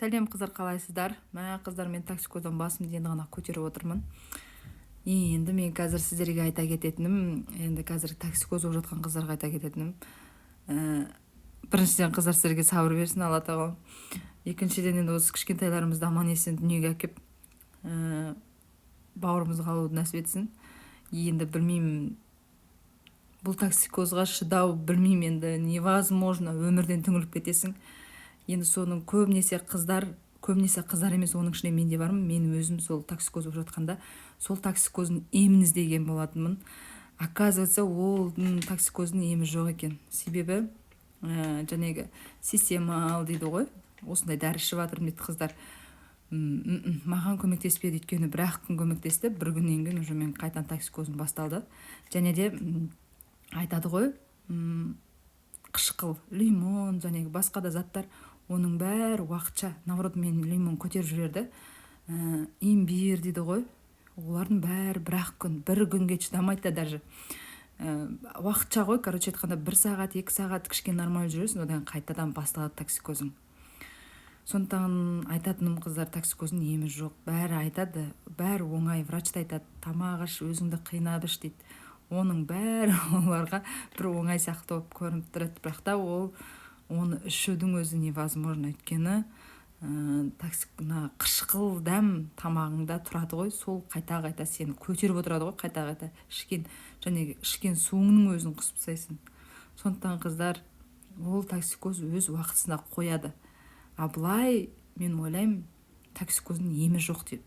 Сәлем қыздар, қалайсыздар? Мә қыздар, мен токсикоздан басымды енді ғана көтеріп отырмын. Енді мен қазір сіздерге айта кететінім, енді қазір токсикоз болып жатқан қыздарға айта кететінім, біріншіден қыздар сіздерге сабыр берсін Алла тағалам. Екіншіден енді осы кішкентайларымызды аман есен дүниеге әкеп бауырымызға алуды нәсіп етсін. Енді білмеймін, бұл токсикозға шыдау, білмеймін, енді невозможно, өмірден түңіліп кетесің. Енді соның көбінесе қыздар емес, оның ішінде мен де бармын. Мен өзім сол токсикоз болып жатқанда сол токсикоздың емін іздеген болатынмын. Оказывается, ол токсикоздың емі жоқ екен. Себебі жаңағы системал дейді ғой, осындай дәрі ішіп жатырмын дейді қыздар. Маған көмектеспеді, өйткені бір-ақ күн көмектесті, бір күннен кейін уже мен қайтадан токсикозым басталды. Және де айтады ғой, қышқыл, лимон, және басқа да заттар, оның бәрі уақытша. Наоборот, мен лимон көтеріп жіберді. Имбир дейді ғой, олардың бәрі бір-ақ күн, бір күнге шыдамайды да даже. Уақытша ғой, короче айтқанда 1 сағат, 2 сағат кішкене нормально жүресің, одан қайтадан басталады токсикозың. Сондықтан айтатыным қыздар, токсикоздың емі жоқ. Бәрі айтады, бәрі оңай, врач та айтады, тамақ іш, өзіңді қинап іш дейді. Оның бәрі оларға бір оңай сияқты болып көрініп тұрады, бірақ та оны ішудің өзі невозможно, өйткені қышқыл дәм тамағыңда тұрады ғой, сол қайта-қайта сені көтеріп отырады ғой, қайта-қайта ішкен суыңның өзін қысып тастайсың. Сондықтан қыздар, ол токсикоз өз уақытысында қояды. Былай мен ойлаймын, токсикоздың емі жоқ деп.